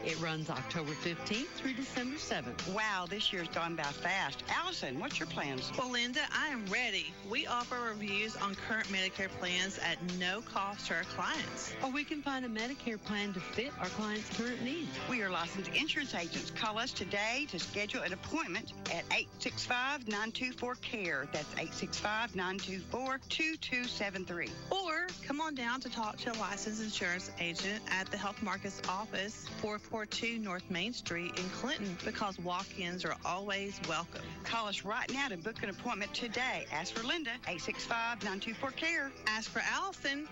It runs October 15th through December 7th. Wow, this year's gone by fast. Allison, what's your plans? Well, Linda, I am ready. We offer reviews on current Medicare plans at no cost to our clients. Or we can find a Medicare plan to fit our clients' current needs. We are licensed insurance agents. Call us today to schedule an appointment at 865-924-CARE. That's 865-924-2273. Or come on down to talk to a licensed insurance agent at the Health Markets office, 442 North Main Street in Clinton, because walk-ins are always welcome. Call us right now to book an appointment today. Ask for Linda, 865-924-CARE. Ask for Allison,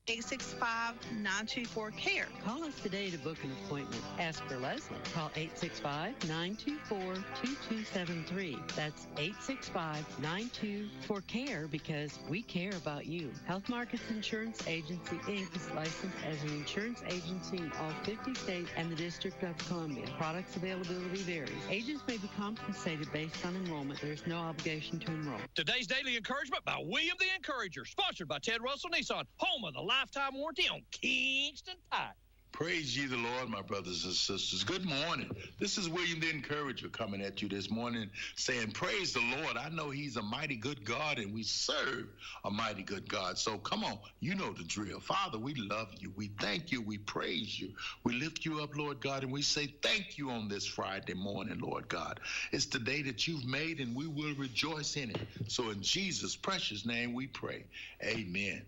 865-924-CARE. Call us today to book an appointment. Ask for Leslie. Call 865-924-2273. That's 865-924-CARE because we care about you. Health Markets Insurance Agency, Inc. is licensed as an insurance agency in all 50 states and the District of Columbia. Products availability varies. Agents may be compensated based on enrollment. There is no obligation to enroll. Today's Daily Encouragement by William the Encourager, sponsored by Ted Russell Nissan, home of the lifetime warranty on Kingston Pipe. Praise ye the Lord, my brothers and sisters. Good morning. This is William the Encourager coming at you this morning saying, praise the Lord. I know he's a mighty good God and we serve a mighty good God. So come on, you know the drill. Father, we love you. We thank you. We praise you. We lift you up, Lord God, and we say thank you on this Friday morning, Lord God. It's the day that you've made and we will rejoice in it. So in Jesus' precious name we pray. Amen.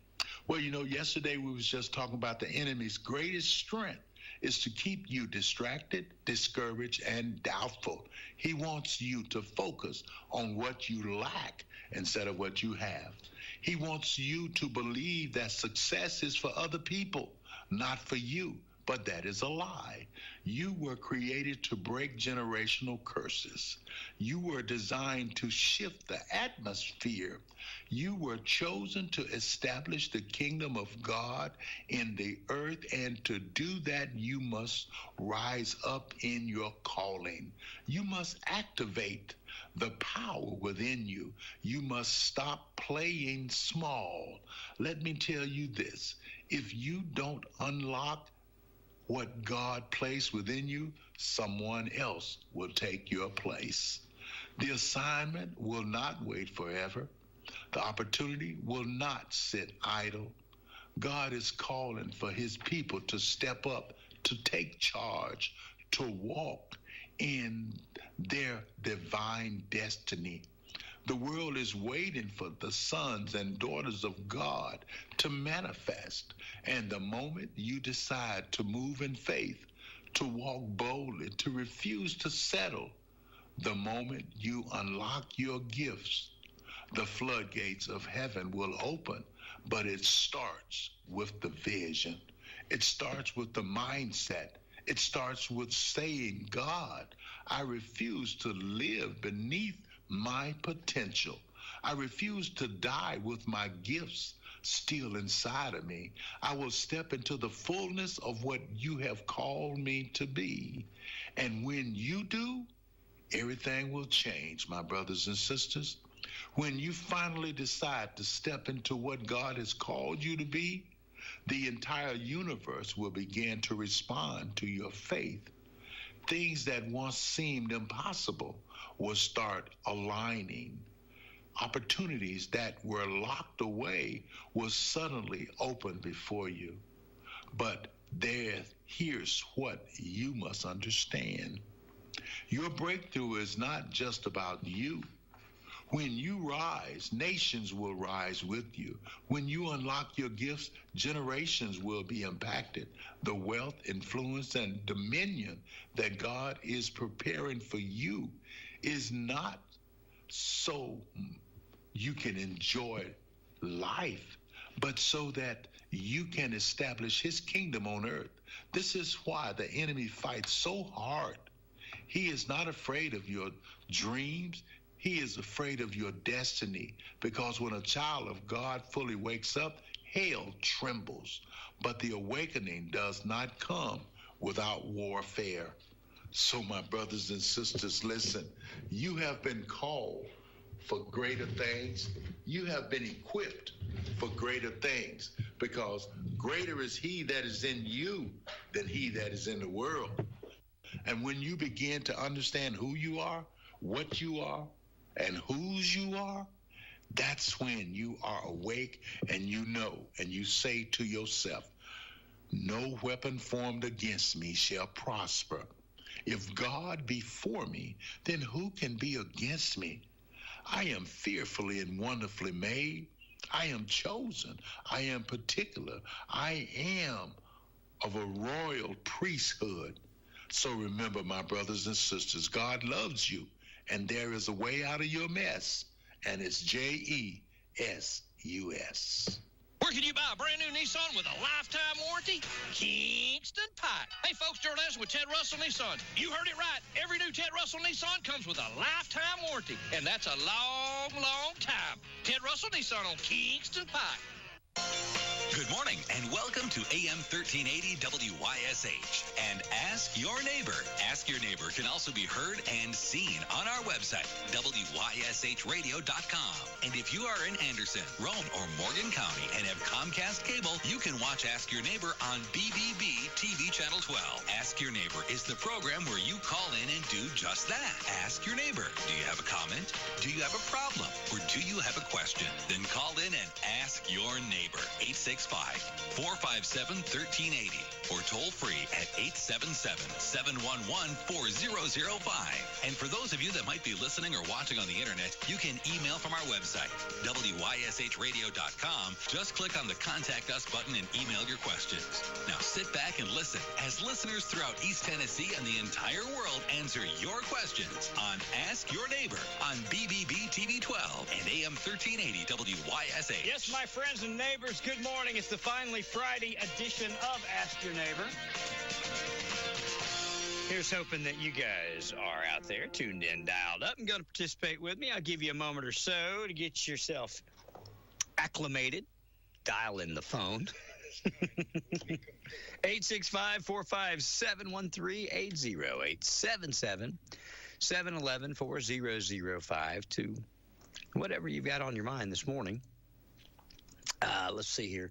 Well, you know, yesterday we was just talking about the enemy's greatest strength is to keep you distracted, discouraged, and doubtful. He wants you to focus on what you lack instead of what you have. He wants you to believe that success is for other people, not for you. But that is a lie. You were created to break generational curses. You were designed to shift the atmosphere. You were chosen to establish the kingdom of God in the earth, and to do that, you must rise up in your calling. You must activate the power within you. You must stop playing small. Let me tell you this. If you don't unlock what God placed within you, someone else will take your place. The assignment will not wait forever. The opportunity will not sit idle. God is calling for his people to step up, to take charge, to walk in their divine destiny. The world is waiting for the sons and daughters of God to manifest. And the moment you decide to move in faith, to walk boldly, to refuse to settle, the moment you unlock your gifts, the floodgates of heaven will open. But it starts with the vision. It starts with the mindset. It starts with saying, God, I refuse to live beneath my potential. I refuse to die with my gifts still inside of me. I will step into the fullness of what you have called me to be. And when you do, everything will change, my brothers and sisters. When you finally decide to step into what God has called you to be, the entire universe will begin to respond to your faith. Things that once seemed impossible will start aligning. Opportunities that were locked away will suddenly open before you. But here's what you must understand. Your breakthrough is not just about you. When you rise, nations will rise with you. When you unlock your gifts, generations will be impacted. The wealth, influence, and dominion that God is preparing for you is not so you can enjoy life, but so that you can establish his kingdom on earth. This is why the enemy fights so hard. He is not afraid of your dreams. He is afraid of your destiny, because when a child of God fully wakes up, hell trembles. But the awakening does not come without warfare. So my brothers and sisters, listen, you have been called for greater things. You have been equipped for greater things, because greater is he that is in you than he that is in the world. And when you begin to understand who you are, what you are, and whose you are, that's when you are awake and you know, and you say to yourself, no weapon formed against me shall prosper. If God be for me, then who can be against me? I am fearfully and wonderfully made. I am chosen. I am particular. I am of a royal priesthood. So remember, my brothers and sisters, God loves you, and there is a way out of your mess, and it's JESUS. Where can you buy a brand new Nissan with a lifetime warranty? Kingston Pike. Hey, folks, Gerald Anderson with Ted Russell Nissan. You heard it right. Every new Ted Russell Nissan comes with a lifetime warranty, and that's a long, long time. Ted Russell Nissan on Kingston Pike. Good morning and welcome to AM 1380 WYSH and Ask Your Neighbor. Ask Your Neighbor can also be heard and seen on our website, WYSHradio.com. And if you are in Anderson, Rome, or Morgan County and have Comcast cable, you can watch Ask Your Neighbor on BBB TV Channel 12. Ask Your Neighbor is the program where you call in and do just that. Ask Your Neighbor. Do you have a comment? Do you have a problem? Or do you have a question? Then call in and ask your neighbor. 865-457-1380 or toll free at 877-711-4005. And for those of you that might be listening or watching on the internet, you can email from our website, WYSHradio.com. Just click on the Contact Us button and email your questions. Now sit back and listen as listeners throughout East Tennessee and the entire world answer your questions on Ask Your Neighbor on BBB TV 12 and AM 1380 WYSH. Yes, my friends and neighbors, good morning. It's the finally Friday edition of Ask Your Neighbor. Here's hoping that you guys are out there, tuned in, dialed up, and going to participate with me. I'll give you a moment or so to get yourself acclimated. Dial in the phone. 865-457-1380. 877-711-4005 to whatever you've got on your mind this morning. Let's see here.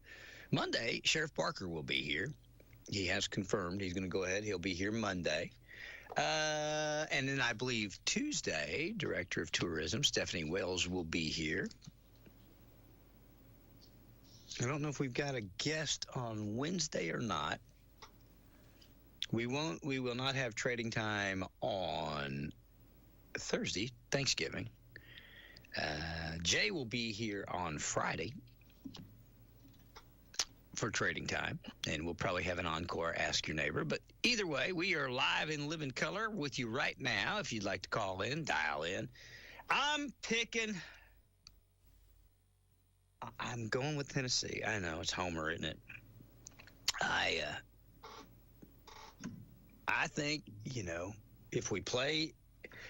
Monday, Sheriff Barker will be here. He has confirmed he's going to go ahead. He'll be here Monday. And then I believe Tuesday, Director of Tourism, Stephanie Wells, will be here. I don't know if we've got a guest on Wednesday or not. We will not have trading time on Thursday, Thanksgiving. Jay will be here on Friday for trading time, and we'll probably have an encore Ask Your Neighbor. But either way, we are live in living color with you right now. If you'd like to call in, dial in. I'm going with Tennessee. I know it's Homer, isn't it? I think, if we play,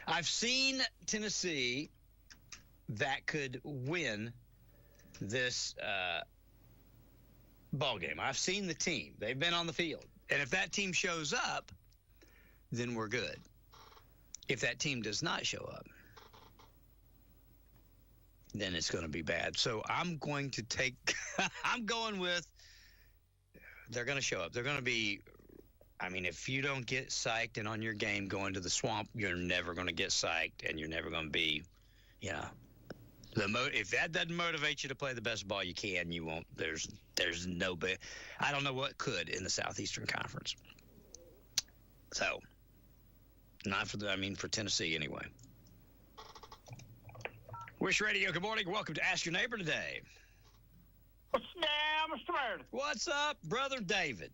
I've seen Tennessee that could win this ball game. I've seen the team. They've been on the field. And if that team shows up, then we're good. If that team does not show up, then it's going to be bad. So I'm going to I'm going with, they're going to show up. They're going to be, if you don't get psyched and on your game going to the swamp, you're never going to get psyched and you're never going to be, if that doesn't motivate you to play the best ball you can, you won't. There's no I don't know what could in the Southeastern Conference. So, not for for Tennessee anyway. WYSH Radio, good morning. Welcome to Ask Your Neighbor today. What's down, Mr. Meredith? What's up, Brother David?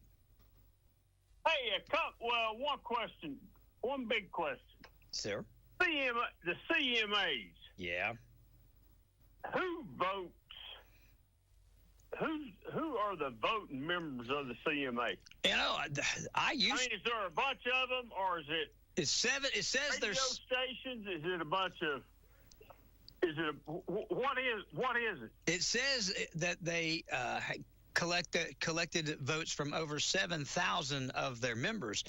Hey, one question. One big question. Sir? The CMAs. Yeah. Who votes? Who are the voting members of the CMA? Is there a bunch of them, or is it? It's seven. It says radio there's stations. Is it a bunch of? What is it? It says that they collected votes from over 7,000 of their members.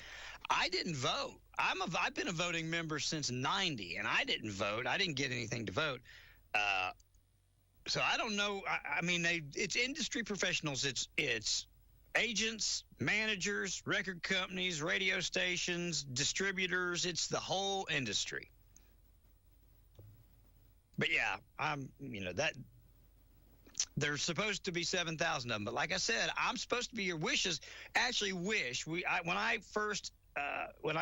I didn't vote. I've been a voting member since '90, and I didn't vote. I didn't get anything to vote. So I don't know. It's industry professionals. It's agents, managers, record companies, radio stations, distributors. It's the whole industry. But yeah, that there's supposed to be 7,000 of them. But like I said, I'm supposed to be your wishes. Actually, WYSH. When I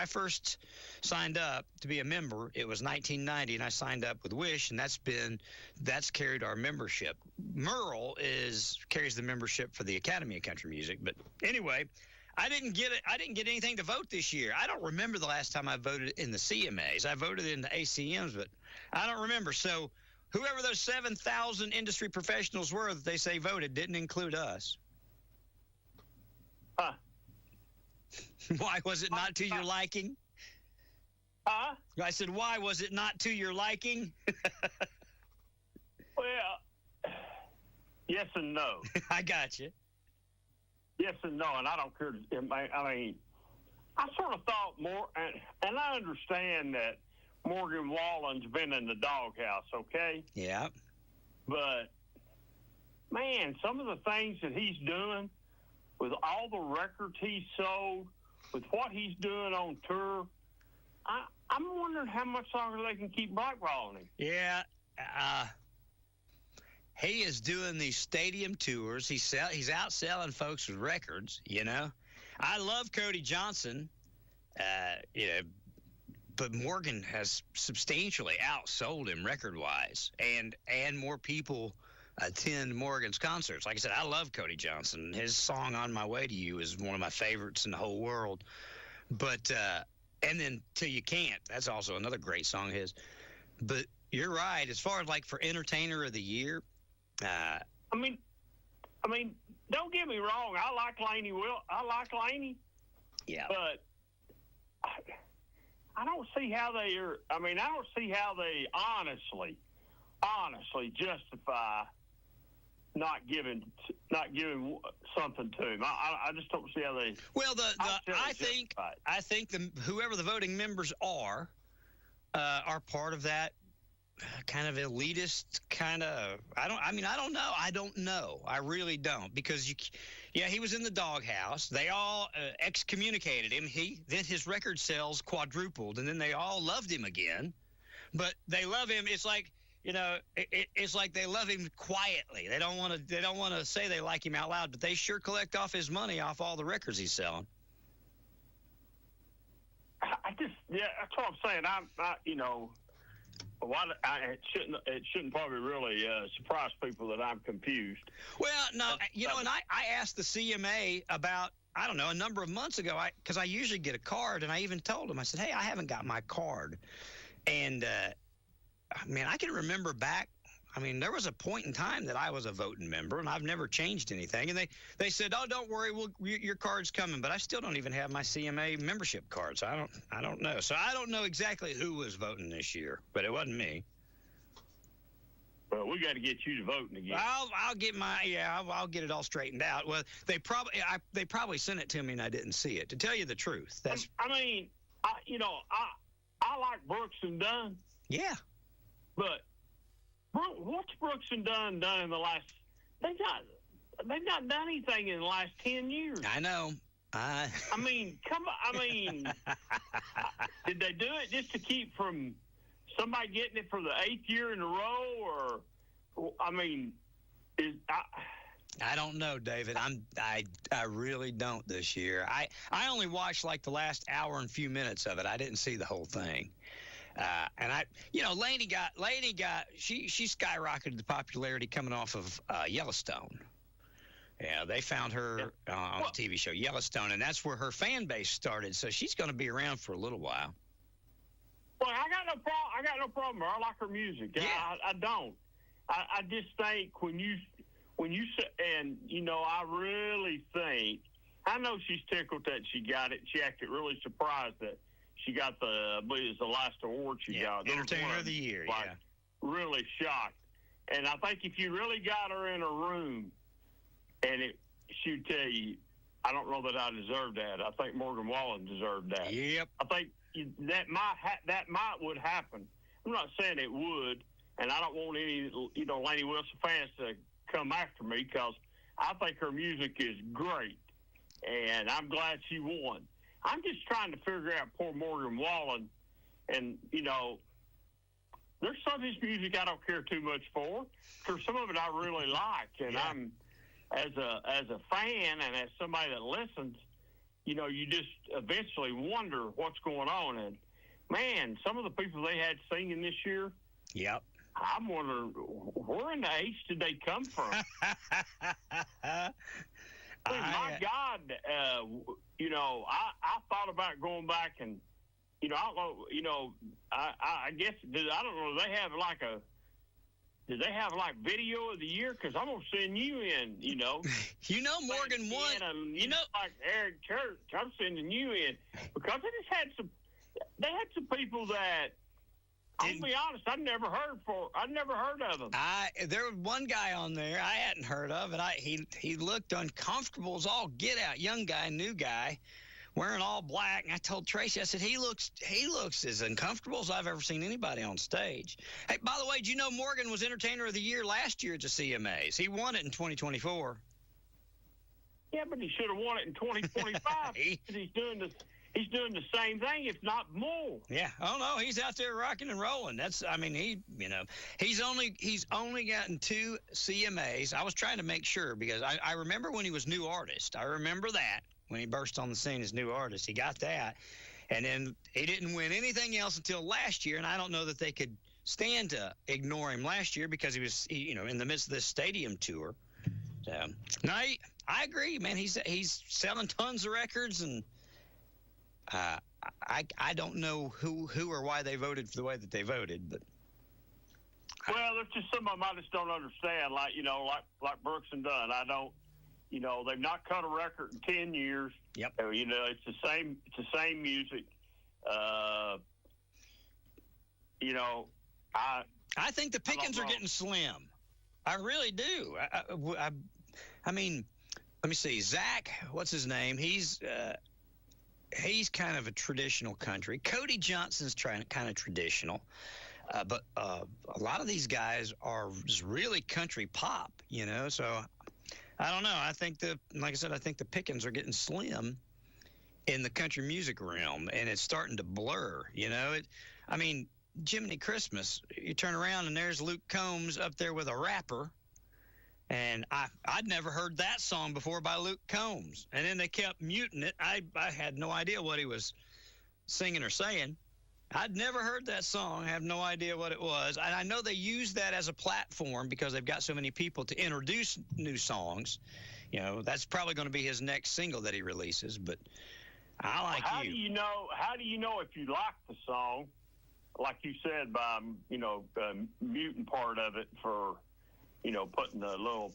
first signed up to be a member, it was 1990, and I signed up with WYSH, and that's carried our membership. Merle carries the membership for the Academy of Country Music. But anyway, I didn't get anything to vote this year. I don't remember the last time I voted in the CMAs. I voted in the ACMs, but I don't remember. So whoever those 7,000 industry professionals were that they say voted didn't include us. Huh. Why was it not to your liking? Huh? I said, why was it not to your liking? Well, yes and no. I got you. Yes and no, and I don't care. I mean, I sort of thought more, and I understand that Morgan Wallen's been in the doghouse, okay? Yeah. But, man, some of the things that he's doing with all the records he's sold, with what he's doing on tour, I'm wondering how much longer they can keep blackballing him. Yeah. He is doing these stadium tours. He's out selling folks with records, you know. I love Cody Johnson, but Morgan has substantially outsold him record-wise, and more people attend Morgan's concerts. Like I said, I love Cody Johnson. His song "On My Way to You" is one of my favorites in the whole world. But and then "Till You Can't," that's also another great song of his. But you're right. As far as like for Entertainer of the Year, I mean, don't get me wrong. I like Laney. Yeah. But I don't see how they are. I mean, I don't see how they honestly justify not giving something to him. I just don't see how they. Well, I think whoever the voting members are part of that kind of elitist kind of. I don't know. I really don't, because he was in the doghouse. They all excommunicated him. Then his record sales quadrupled, and then they all loved him again. But they love him. It's like, it's like they love him quietly. They don't want to say they like him out loud, but they sure collect off his money off all the records he's selling. That's what I'm saying. It shouldn't probably really surprise people that I'm confused. Well, no, and I asked the CMA about, I don't know, a number of months ago, because I usually get a card, and I even told them, I said, hey, I haven't got my card. And, I can remember back, there was a point in time that I was a voting member, and I've never changed anything. And they said, oh, don't worry, your card's coming. But I still don't even have my CMA membership card, so I don't know. So I don't know exactly who was voting this year, but it wasn't me. Well, we got to get you to voting again. I'll get I'll get it all straightened out. Well, they probably sent it to me and I didn't see it. To tell you the truth, that's. I like Brooks and Dunn. Yeah. But what's Brooks and Dunn done in the last? They've not done anything in the last 10 years. I know. Come on. Did they do it just to keep from somebody getting it for the 8th year in a row, or I don't know, David. I really don't this year. I only watched like the last hour and few minutes of it. I didn't see the whole thing. Laney she skyrocketed the popularity coming off of Yellowstone. Yeah, they found her on the TV show Yellowstone, and that's where her fan base started. So she's going to be around for a little while. Well, I got no problem. I like her music. Yeah. I don't. I just think when you say, and I really think, I know she's tickled that she got it. She acted really surprised that she got I believe it's the last award she got. Entertainer of the Year. Really shocked. And I think if you really got her in a room, and she'd tell you, I don't know that I deserve that. I think Morgan Wallen deserved that. Yep. I think that might would happen. I'm not saying it would, and I don't want any Lainey Wilson fans to come after me, because I think her music is great. and I'm glad she won. I'm just trying to figure out poor Morgan Wallen, and, you know, there's some of his music I don't care too much for. Because some of it I really like, and I'm as a fan and as somebody that listens, you know, you just eventually wonder what's going on. And man, some of the people they had singing this year, yep, I'm wondering where in the H did they come from? My God, you know, I thought about going back and, you know, I don't know, you know, I guess, I don't know, did they have like video of the year? Because I'm going to send you in, you know. You know, Morgan won. You know, like Eric Church, I'm sending you in. Because they had some people that, I'll be honest, I'd never heard of them. There was one guy on there I hadn't heard of, and he looked uncomfortable as all get out. Young guy, new guy, wearing all black. And I told Tracy, I said, he looks as uncomfortable as I've ever seen anybody on stage. Hey, by the way, do you know Morgan was Entertainer of the Year last year at the CMAs? He won it in 2024. Yeah, but he should have won it in 2025. He's doing the same thing, if not more. Yeah. Oh no, he's out there rocking and rolling. He's only gotten 2 CMAs. I was trying to make sure because I remember when he was new artist. I remember that when he burst on the scene as new artist. He got that. And then he didn't win anything else until last year, and I don't know that they could stand to ignore him last year because he was in the midst of this stadium tour. So, no, I agree, man. He's selling tons of records, and I don't know who or why they voted for the way that they voted, but well, there's just some of them I just don't understand. Like Brooks and Dunn, I don't. You know, they've not cut a record in 10 years. Yep. You know, it's the same music. You know, I think the pickings are getting slim. I really do. I mean, let me see. Zach, what's his name? He's kind of a traditional country. Cody Johnson's kind of traditional. But a lot of these guys are just really country pop, you know, so I don't know. I think like I said, I think the pickings are getting slim in the country music realm, and it's starting to blur, you know. Jiminy Christmas, you turn around and there's Luke Combs up there with a rapper, and I'd never heard that song before by Luke Combs, and then they kept muting it. I had no idea what he was singing or saying. I'd never heard that song. I have no idea what it was. And I know they use that as a platform because they've got so many people to introduce new songs. You know, that's probably going to be his next single that he releases. But I like How do you know if you like the song, like you said, by, muting part of it for, putting the little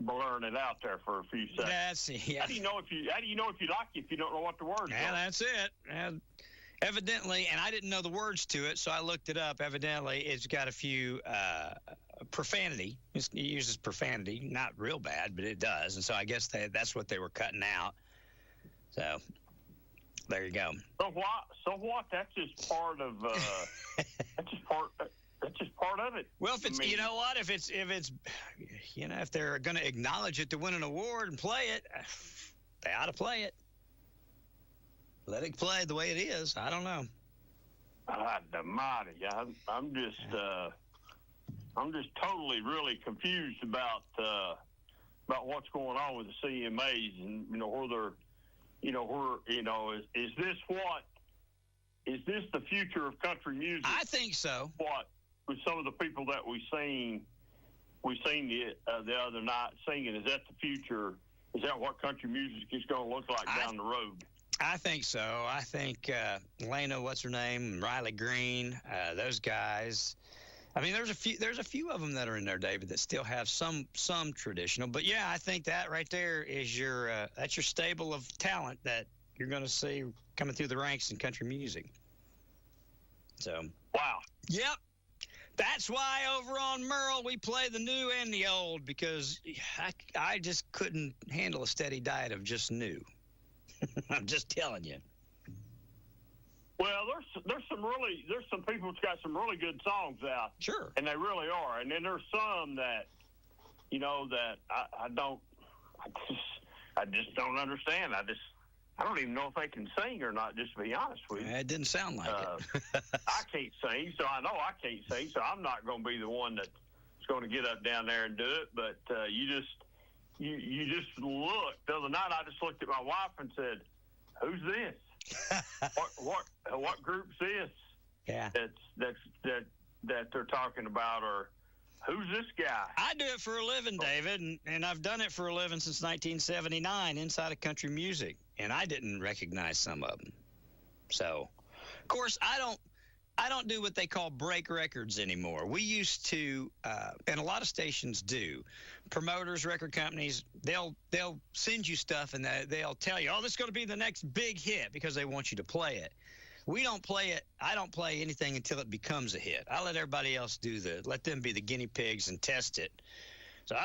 blurring it out there for a few seconds? How do you know if you like it if you don't know what the words are? Yeah, that's it. Evidently, and I didn't know the words to it, so I looked it up. Evidently, it's got a few profanity. It uses profanity, not real bad, but it does. And so I guess that's what they were cutting out. So there you go. So what? That's just part of. That's just part of it. Well, if it's, you know what, if they're going to acknowledge it to win an award and play it, they ought to play it. Let it play the way it is. I don't know. Almighty, I'm just totally really confused about what's going on with the CMAs and is this the future of country music? I think so. What with some of the people that we seen the other night singing, is that the future? Is that what country music is going to look like down the road? I think so. I think Lena, what's her name, Riley Green, those guys. I mean, there's a few of them that are in there, David, that still have some traditional. But yeah, I think that right there is that's your stable of talent that you're going to see coming through the ranks in country music. So wow. Yep. That's why over on Merle we play the new and the old, because I just couldn't handle a steady diet of just new. I'm just telling you. Well, there's some people that's got some really good songs out. Sure. And they really are. And then there's some that, that I don't. I just don't understand. I don't even know if they can sing or not, just to be honest with you. It didn't sound like it. I can't sing, so I know I can't sing, so I'm not going to be the one that's going to get up down there and do it. But you just look. The other night, I just looked at my wife and said, "Who's this? what group's this? Yeah, that they're talking about, or who's this guy?" I do it for a living, David, and I've done it for a living since 1979 inside of country music, and I didn't recognize some of them. So, of course, I don't do what they call break records anymore. We used to, and a lot of stations do. Promoters, record companies, they'll send you stuff, and they'll tell you, "Oh, this is going to be the next big hit," because they want you to play it. We don't play it. I don't play anything until it becomes a hit. I let everybody else let them be the guinea pigs and test it. So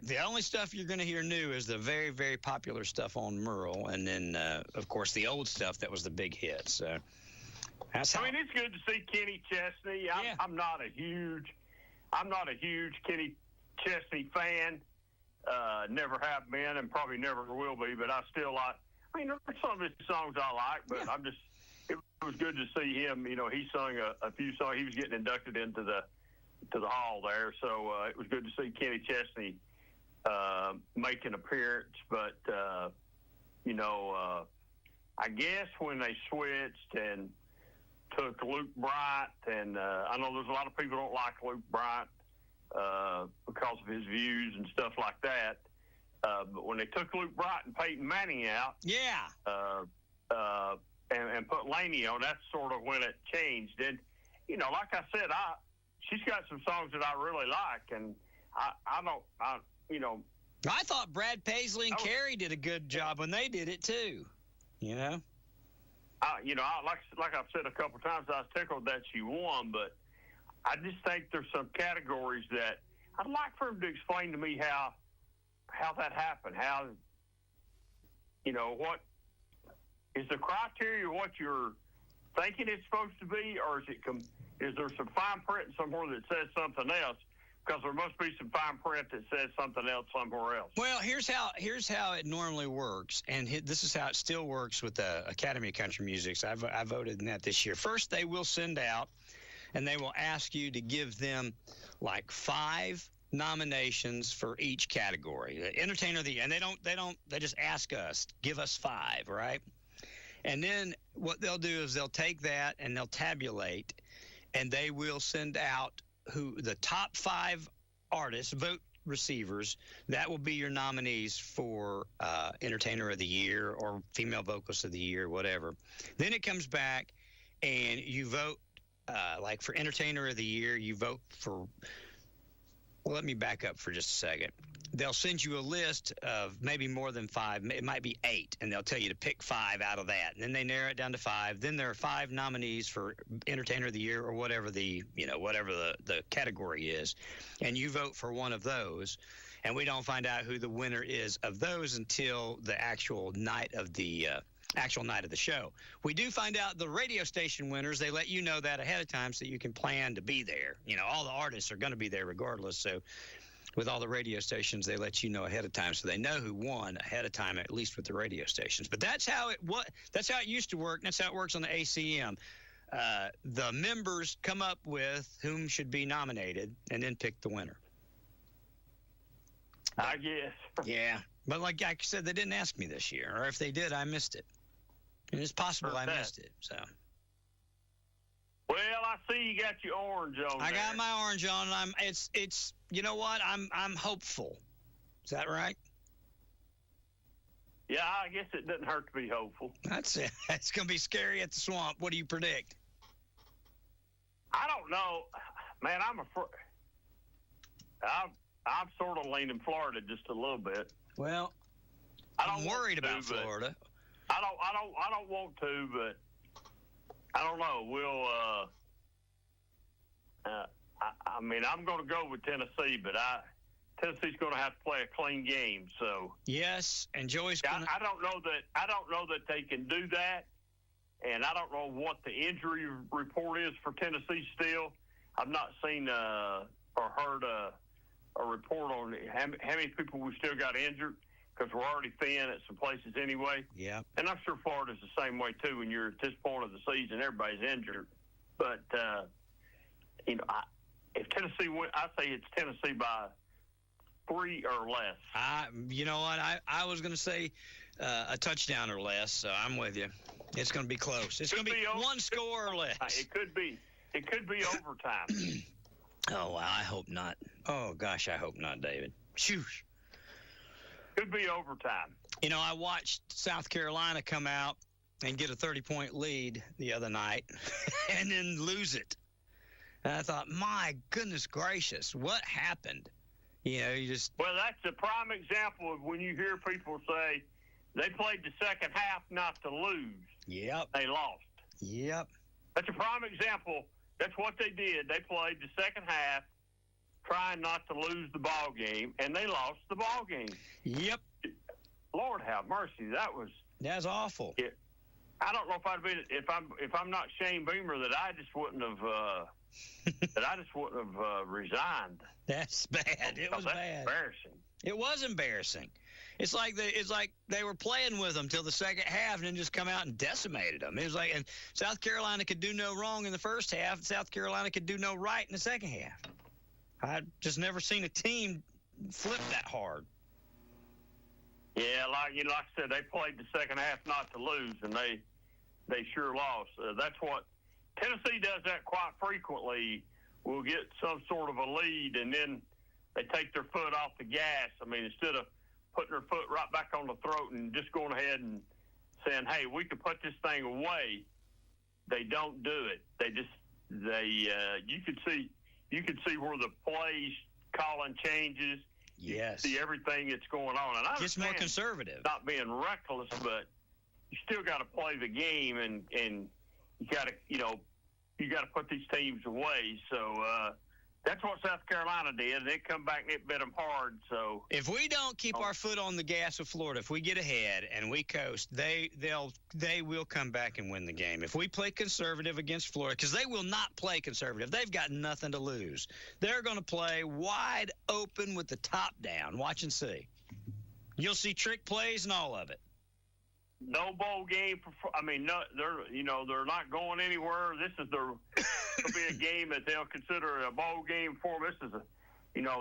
the only stuff you're going to hear new is the very, very popular stuff on Merle. And then, of course, the old stuff that was the big hit. So that's how. I mean, it's good to see Kenny Chesney. I'm not a huge Kenny Chesney fan. Never have been and probably never will be, but I still like, there's some of his songs I like, but yeah. It was good to see him. He sung a few songs. He was getting inducted into the hall there, so it was good to see Kenny Chesney make an appearance. But I guess when they switched and took Luke Bryant, and I know there's a lot of people who don't like Luke Bryant because of his views and stuff like that. But when they took Luke Bryant and Peyton Manning out, and put Laney on, that's sort of when it changed. And, like I said, she's got some songs that I really like, and I thought Brad Paisley and Carey did a good job when they did it too. Like I've said a couple times, I was tickled that she won, but I just think there's some categories that I'd like for him to explain to me how that happened. How, what is the criteria what you're thinking it's supposed to be, or is there some fine print somewhere that says something else? Because there must be some fine print that says something else somewhere else. Well, here's how it normally works, and this is how it still works with the Academy of Country Music. So I voted in that this year. First, they will send out, and they will ask you to give them like 5 nominations for each category. The entertainer of the year, and they just ask us, give us 5, right? And then what they'll do is they'll take that and they'll tabulate, and they will send out the top 5 artists, vote receivers. That will be your nominees for Entertainer of the Year or Female Vocalist of the Year, whatever. Then it comes back and you vote, like for Entertainer of the Year, you vote for, well, let me back up for just a second. They'll send you a list of maybe more than 5. It might be 8, and they'll tell you to pick 5 out of that. And then they narrow it down to 5. Then there are 5 nominees for Entertainer of the Year or whatever the category is. And you vote for one of those. And we don't find out who the winner is of those until the actual night of the show. We do find out the radio station winners. They let you know that ahead of time so you can plan to be there. All the artists are going to be there regardless. So with all the radio stations, they let you know ahead of time, so they know who won ahead of time, at least with the radio stations. But that's how it used to work. That's how it works on the ACM. The members come up with whom should be nominated and then pick the winner. I guess. Yeah, but like I said, they didn't ask me this year, or if they did, I missed it. And it's possible I missed it. So. Well, I see you got your orange on. I got my orange on, and it's. You know what? I'm hopeful. Is that right? Yeah, I guess it doesn't hurt to be hopeful. That's it. It's going to be scary at the swamp. What do you predict? I don't know, man. I'm sort of leaning Florida just a little bit. Well, I'm worried about Florida. I don't want to, but I don't know. We'll. I'm going to go with Tennessee, but Tennessee's going to have to play a clean game. So yes, and Joey's going to. I don't know that they can do that, and I don't know what the injury report is for Tennessee. Still, I've not seen or heard a report on how many people we still got injured. because we're already thin at some places anyway. Yeah. And I'm sure Florida's the same way, too, when you're at this point of the season. Everybody's injured. But, if Tennessee win, I say it's Tennessee by 3 or less. You know what? I was going to say a touchdown or less, so I'm with you. It's going to be close. It's going to be one score or less. It could be overtime. Oh, wow, I hope not. Oh, gosh, I hope not, David. Shoosh. Could be overtime. You know, I watched South Carolina come out and get a 30-point lead the other night and then lose it. And I thought, my goodness gracious, what happened? You know, you just... Well, that's a prime example of when you hear people say they played the second half not to lose. Yep. They lost. Yep. That's a prime example. That's what they did. They played the second half trying not to lose the ball game, and they lost the ball game. Yep. Lord have mercy. That's awful. I don't know if I'd been if I'm not Shane Beamer that I just wouldn't have resigned. That's bad. It was bad. Embarrassing. It was embarrassing. It's like they were playing with them till the second half and then just come out and decimated them. It was like, and South Carolina could do no wrong in the first half, and South Carolina could do no right in the second half. I've just never seen a team flip that hard. Yeah, like I said, they played the second half not to lose, and they sure lost. That's what Tennessee does that quite frequently. We'll get some sort of a lead, and then they take their foot off the gas. I mean, instead of putting their foot right back on the throat and just going ahead and saying, hey, we could put this thing away, they don't do it. You could see where the plays calling changes. Yes. You see everything that's going on. And I just more conservative. Not being reckless, but you still got to play the game, and you got to put these teams away. So that's what South Carolina did, and they come back and it bit them hard. So if we don't keep our foot on the gas with Florida, if we get ahead and we coast, they will come back and win the game. If we play conservative against Florida, because they will not play conservative, they've got nothing to lose. They're going to play wide open with the top down. Watch and see. You'll see trick plays and all of it. No bowl game. They're not going anywhere. This is will be a game that they'll consider a bowl game for them.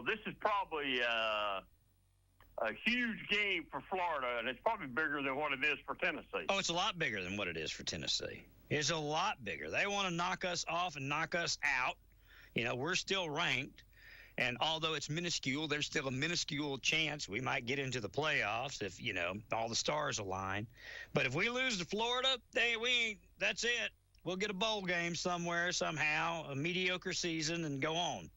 This is probably a huge game for Florida, and it's probably bigger than what it is for Tennessee. Oh, it's a lot bigger than what it is for Tennessee. It's a lot bigger. They want to knock us off and knock us out. We're still ranked. And although it's minuscule, there's still a minuscule chance we might get into the playoffs if, all the stars align. But if we lose to Florida, that's it. We'll get a bowl game somewhere, somehow, a mediocre season, and go on.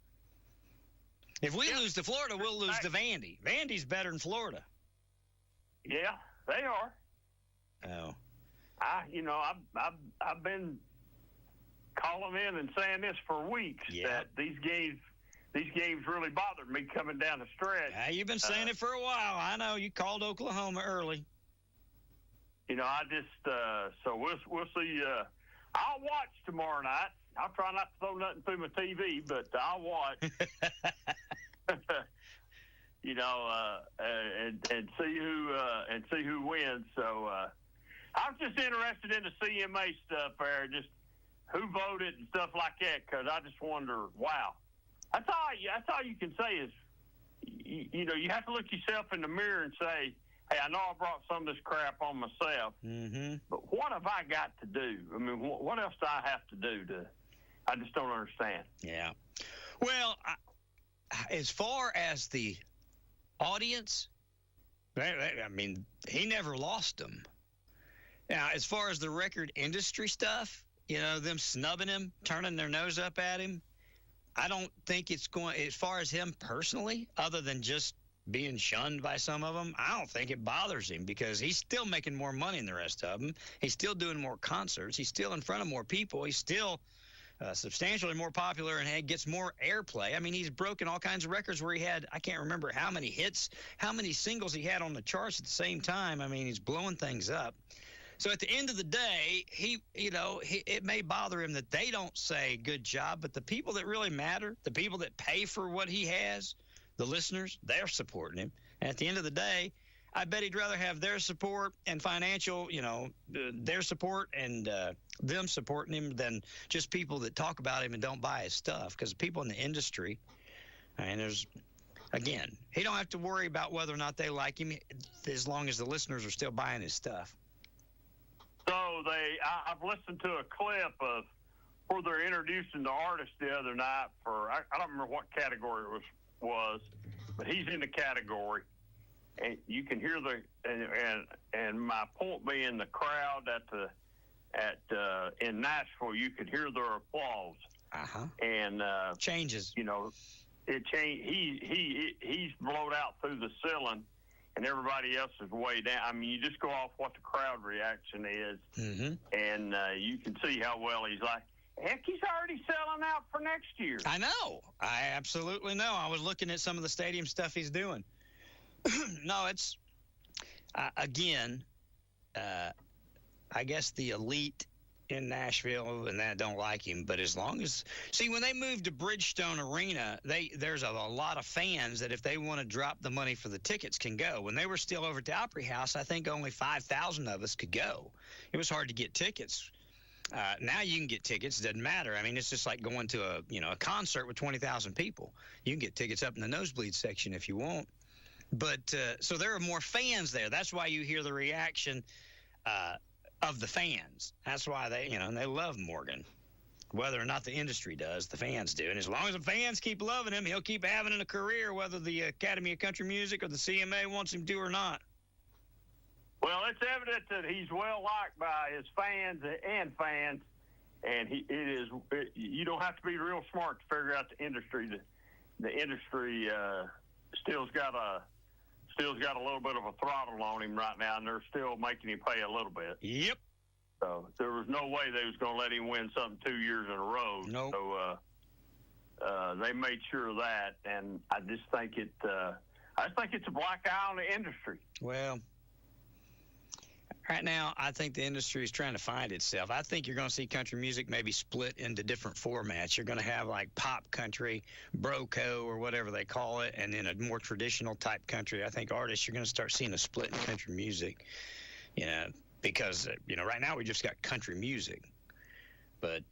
If we lose to Florida, we'll lose to Vandy. Vandy's better than Florida. Yeah, they are. Oh. I've been calling in and saying this for weeks, that these games really bothered me coming down the stretch. Yeah, you've been saying it for a while. I know. You called Oklahoma early. So we'll see. I'll watch tomorrow night. I'll try not to throw nothing through my TV, but I'll watch. And see who wins. So I was just interested in the CMA stuff there, just who voted and stuff like that, because I just wonder, wow. That's all you can say is, you have to look yourself in the mirror and say, hey, I know I brought some of this crap on myself, but what have I got to do? I mean, what else do I have to do I just don't understand. Yeah. Well, as far as the audience, he never lost them. Now, as far as the record industry stuff, them snubbing him, turning their nose up at him, I don't think it's going, as far as him personally, other than just being shunned by some of them, I don't think it bothers him because he's still making more money than the rest of them. He's still doing more concerts. He's still in front of more people. He's still substantially more popular and gets more airplay. I mean, he's broken all kinds of records where he had, I can't remember how many hits, how many singles he had on the charts at the same time. I mean, he's blowing things up. So at the end of the day, it may bother him that they don't say good job, but the people that really matter, the people that pay for what he has, the listeners, they're supporting him. And at the end of the day, I bet he'd rather have their support and financial, their support and them supporting him than just people that talk about him and don't buy his stuff. Because people in the industry, and again, he don't have to worry about whether or not they like him as long as the listeners are still buying his stuff. So I've listened to a clip of where they're introducing the artist the other night for, I don't remember what category it was, but he's in the category. And you can hear and my point being the crowd in Nashville, you could hear their applause. Uh-huh. And changes. It changed. He's blowed out through the ceiling, and everybody else is way down. I mean, you just go off what the crowd reaction is, and you can see how well he's like. Heck, he's already selling out for next year. I know. I absolutely know. I was looking at some of the stadium stuff he's doing. No, it's, again, I guess the elite in Nashville and that don't like him. But as long as, when they moved to Bridgestone Arena, there's a lot of fans that if they want to drop the money for the tickets can go. When they were still over at the Opry House, I think only 5,000 of us could go. It was hard to get tickets. Now you can get tickets. It doesn't matter. I mean, it's just like going to a concert with 20,000 people. You can get tickets up in the nosebleed section if you want. But so there are more fans there. That's why you hear the reaction of the fans. That's why they love Morgan. Whether or not the industry does, the fans do. And as long as the fans keep loving him, he'll keep having a career, whether the Academy of Country Music or the CMA wants him to or not. Well, it's evident that he's well liked by his fans, and you don't have to be real smart to figure out the industry. The industry still's got a little bit of a throttle on him right now, and they're still making him pay a little bit. Yep. So there was no way they was going to let him win something 2 years in a row. Nope. So they made sure of that, and I just think it's a black eye on the industry. Well, right now, I think the industry is trying to find itself. I think you're going to see country music maybe split into different formats. You're going to have like pop country, broco, or whatever they call it, and then a more traditional type country. I think artists, you're going to start seeing a split in country music, because, right now we just got country music. But,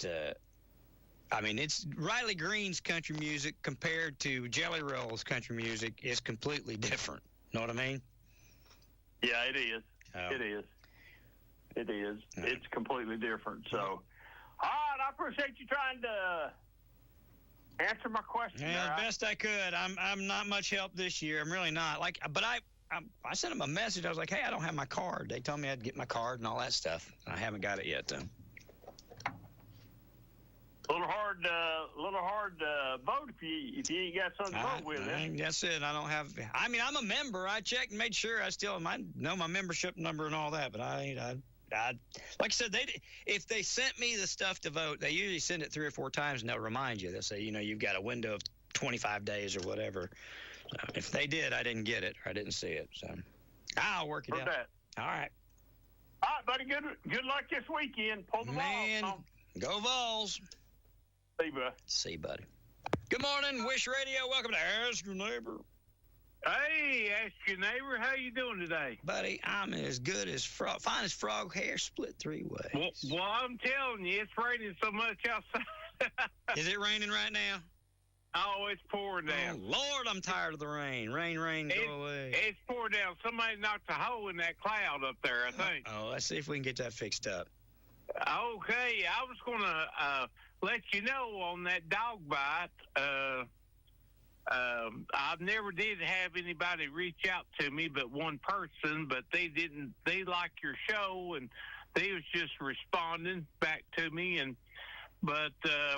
it's Riley Green's country music compared to Jelly Roll's country music is completely different. Know what I mean? Yeah, it is. Oh. It is. It is. It's completely different. So, all right, I appreciate you trying to answer my question. Yeah, best I could. I'm not much help this year. I'm really not. But I sent them a message. I was like, hey, I don't have my card. They told me I'd get my card and all that stuff. I haven't got it yet, though. A little hard to vote if you ain't got something to vote with. That's it. I don't have. I'm a member. I checked and made sure I still know my membership number and all that. But I like I said, if they sent me the stuff to vote, they usually send it 3 or 4 times and they'll remind you. They'll say, you've got a window of 25 days or whatever. So if they did, I didn't get it or I didn't see it. So I'll work it out. That. All right. All right, buddy. Good luck this weekend. Pull the ball. Go Vols. See you, buddy. Good morning, WYSH Radio. Welcome to Ask Your Neighbor. Hey, Ask Your Neighbor. How you doing today? Buddy, I'm as good as fine as frog hair split 3 ways. Well, I'm telling you, it's raining so much outside. Is it raining right now? Oh, it's pouring down. Oh, Lord, I'm tired of the rain. Rain, go away. It's pouring down. Somebody knocked a hole in that cloud up there, I think. Let's see if we can get that fixed up. Okay, I was going to let you know on that dog bite, I never did have anybody reach out to me but one person, but they like your show, and they was just responding back to me, but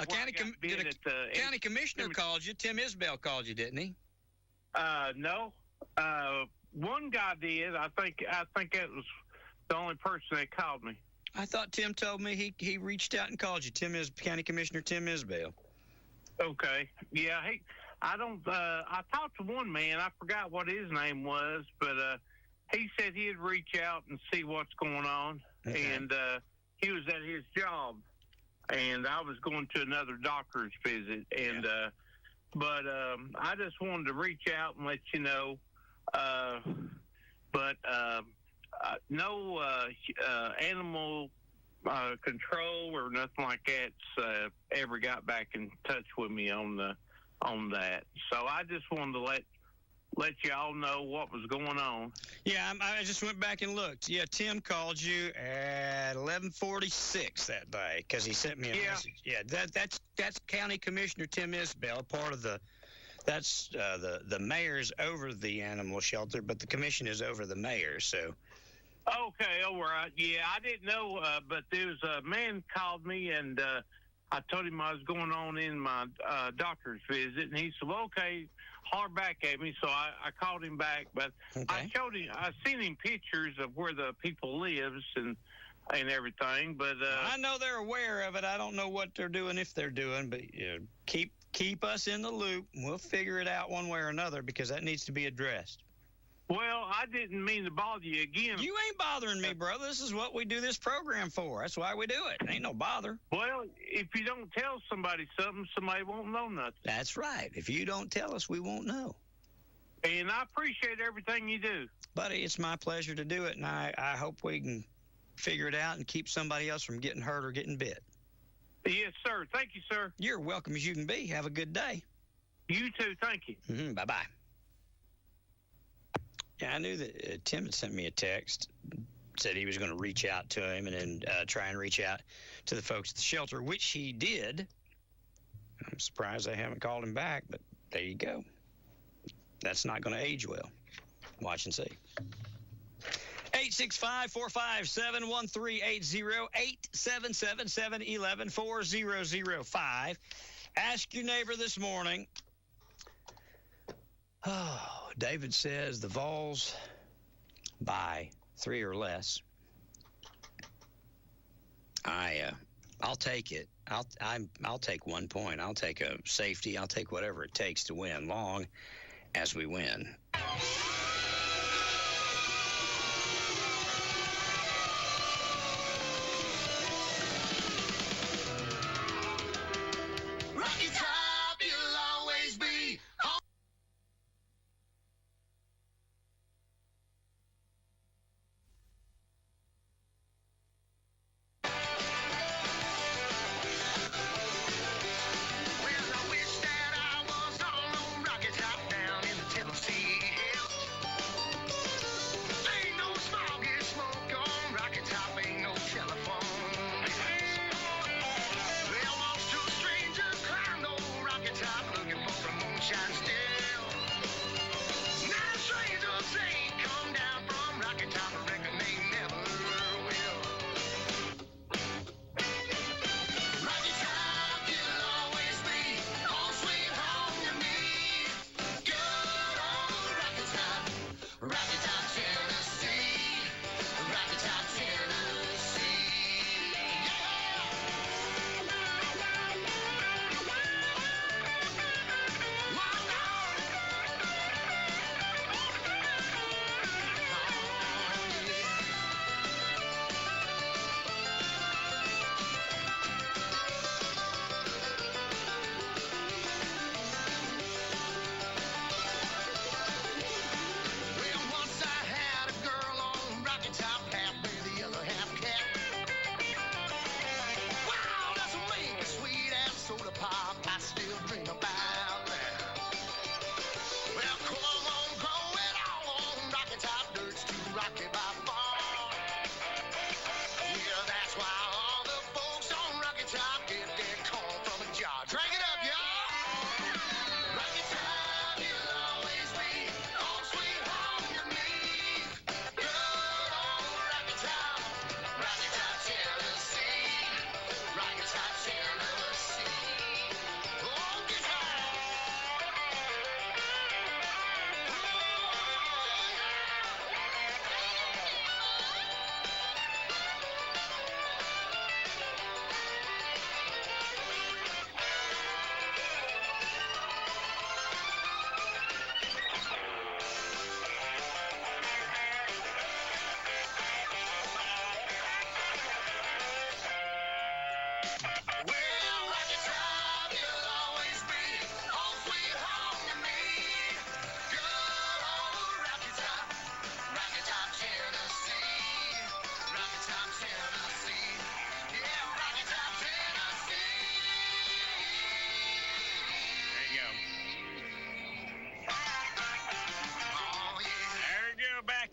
county commissioner called you. Tim Isbell called you, didn't he? No. One guy did. I think that was the only person that called me. I thought Tim told me he reached out and called you. County Commissioner Tim Isbell. Okay. Yeah. I talked to one man. I forgot what his name was, but he said he'd reach out and see what's going on. Okay. And he was at his job, and I was going to another doctor's visit. And but I just wanted to reach out and let you know but no animal control or nothing like that's ever got back in touch with me on that. So I just wanted to let y'all know what was going on. Yeah, I just went back and looked. Yeah, Tim called you at 11:46 that day because he sent me a message. Yeah, that's County Commissioner Tim Isbell, part of the mayor's over the animal shelter, but the commission is over the mayor. So. Okay, all right. Yeah, I didn't know, but there was a man called me, and I told him I was going on in my doctor's visit, and he said, well, okay, holler back at me. So I called him back, but I seen him pictures of where the people lives and everything. But I know they're aware of it. I don't know what they're doing, if they're doing, but keep us in the loop. We'll figure it out one way or another because that needs to be addressed. Well, I didn't mean to bother you again. You ain't bothering me, brother. This is what we do this program for. That's why we do it. Ain't no bother. Well, if you don't tell somebody something, somebody won't know nothing. That's right. If you don't tell us, we won't know. And I appreciate everything you do. Buddy, it's my pleasure to do it, and I hope we can figure it out and keep somebody else from getting hurt or getting bit. Yes, sir. Thank you, sir. You're welcome as you can be. Have a good day. You too. Thank you. Mm-hmm. Bye-bye. Yeah, I knew that Tim had sent me a text, said he was going to reach out to him and then try and reach out to the folks at the shelter, which he did. I'm surprised they haven't called him back, but there you go. That's not going to age well. Watch and see. 865-457-1380, 877-711-4005. Ask your neighbor this morning. Oh, David says the Vols by 3 or less. I'll take it. I'll take 1 point. I'll take a safety. I'll take whatever it takes to win, long as we win.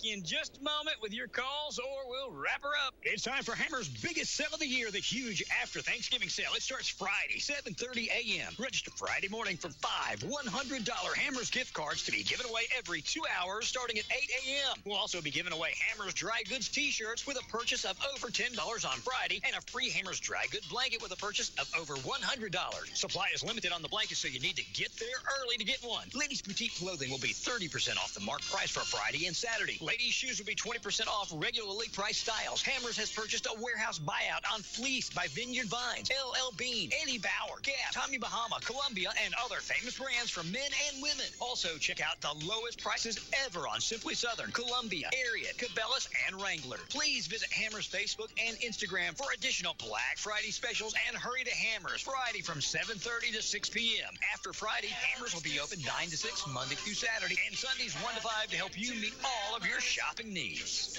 you in just a moment with your calls, or we'll wrap her up. It's time for Hammer's biggest sale of the year, the huge after Thanksgiving sale. It starts Friday, 7:30 a.m. Register Friday morning for 5 $100 Hammer's gift cards to be given away every 2 hours starting at 8 a.m. We'll also be giving away Hammer's Dry Goods t-shirts with a purchase of over $10 on Friday and a free Hammer's Dry Goods blanket with a purchase of over $100. Supply is limited on the blanket, so you need to get there early to get one. Ladies Boutique Clothing will be 30% off the marked price for Friday and Saturday. Ladies Shoes will be 20% off regularly priced styles. Hammers has purchased a warehouse buyout on Fleece by Vineyard Vines, LL Bean, Eddie Bauer, Gap, Tommy Bahama, Columbia, and other famous brands for men and women. Also, check out the lowest prices ever on Simply Southern, Columbia, Ariat, Cabela's, and Wrangler. Please visit Hammers Facebook and Instagram for additional Black Friday specials, and hurry to Hammers Friday from 7:30 to 6 p.m. After Friday, Hammers will be open 9 to 6 Monday through Saturday, and Sundays 1 to 5 to help you meet all of your shopping needs.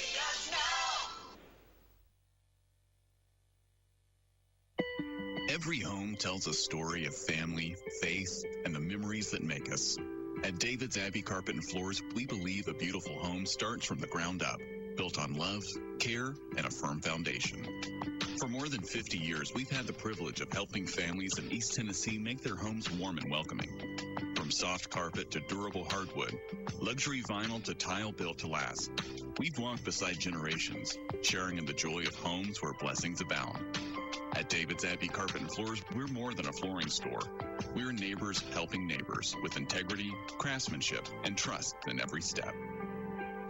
Every home tells a story of family, faith, and the memories that make us. At David's Abbey Carpet and Floors, we believe a beautiful home starts from the ground up, built on love, care, and a firm foundation. For more than 50 years, we've had the privilege of helping families in East Tennessee make their homes warm and welcoming. From soft carpet to durable hardwood, luxury vinyl to tile built to last, we've walked beside generations, sharing in the joy of homes where blessings abound. At David's Abbey Carpet and Floors, we're more than a flooring store. We're neighbors helping neighbors with integrity, craftsmanship, and trust in every step.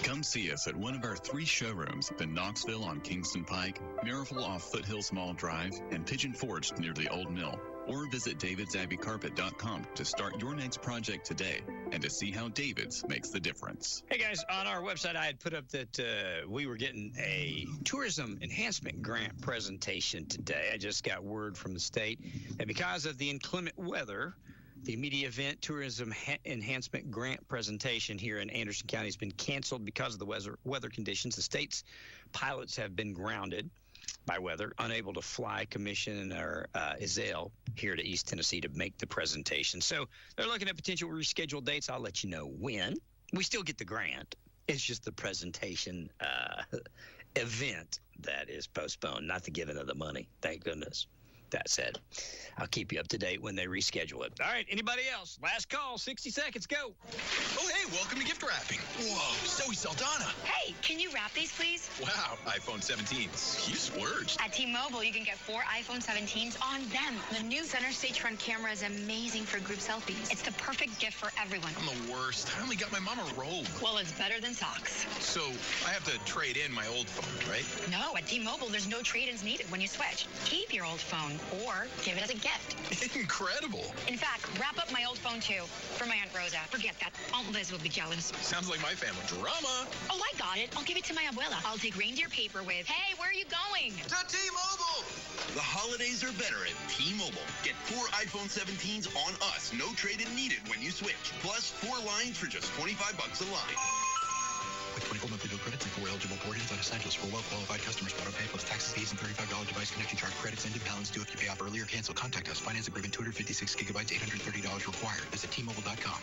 Come see us at one of our 3 showrooms in Knoxville on Kingston Pike, Maryville off Foothills Mall Drive, and Pigeon Forge near the Old Mill. Or visit davidsabbeycarpet.com to start your next project today and to see how David's makes the difference. Hey guys, on our website I had put up that we were getting a tourism enhancement grant presentation today. I just got word from the state that because of the inclement weather, the immediate event tourism enhancement grant presentation here in Anderson County has been canceled because of the weather conditions. The state's pilots have been grounded by weather, unable to fly Commissioner Ezell here to East Tennessee to make the presentation. So they're looking at potential rescheduled dates. I'll let you know when. We still get the grant. It's just the presentation event that is postponed, not the giving of the money. Thank goodness. That said, I'll keep you up to date when they reschedule it. All right, anybody else? Last call, 60 seconds, go. Oh, hey, welcome to gift wrapping. Whoa, Zoe Saldana. Hey, can you wrap these, please? Wow, iPhone 17s. You splurged. At T-Mobile, you can get 4 iPhone 17s on them. The new center stage front camera is amazing for group selfies. It's the perfect gift for everyone. I'm the worst. I only got my mom a robe. Well, it's better than socks. So I have to trade in my old phone, right? No, at T-Mobile, there's no trade-ins needed when you switch. Keep your old phone or give it as a gift. Incredible. In fact, wrap up my old phone, too, for my Aunt Rosa. Forget that. Aunt Liz will be jealous. Sounds like my family. Drama. Oh, I got it. I'll give it to my abuela. I'll take reindeer paper with, hey, where are you going? To T-Mobile. The holidays are better at T-Mobile. Get 4 iPhone 17s on us. No trade-in needed when you switch. Plus 4 lines for just $25 a line. With 24 monthly bill credits and 4 eligible portions on essentials for well-qualified customers. Auto pay plus taxes, fees, and $35 device connection charge credits ended. Balance due if you pay off early or cancel. Contact us. Finance agreement 256 gigabytes, $830 required. Visit T-Mobile.com.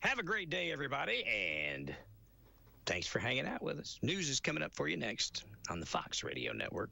Have a great day, everybody, and thanks for hanging out with us. News is coming up for you next on the Fox Radio Network.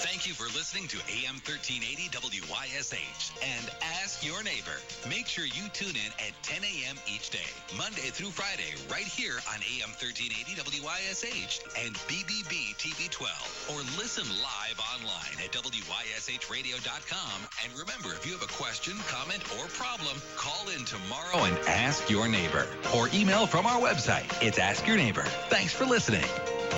Thank you for listening to AM 1380 WYSH and Ask Your Neighbor. Make sure you tune in at 10 a.m. each day, Monday through Friday, right here on AM 1380 WYSH and BBB TV 12. Or listen live online at WYSHradio.com. And remember, if you have a question, comment, or problem, call in tomorrow and ask your neighbor. Or email from our website. It's Ask Your Neighbor. Thanks for listening.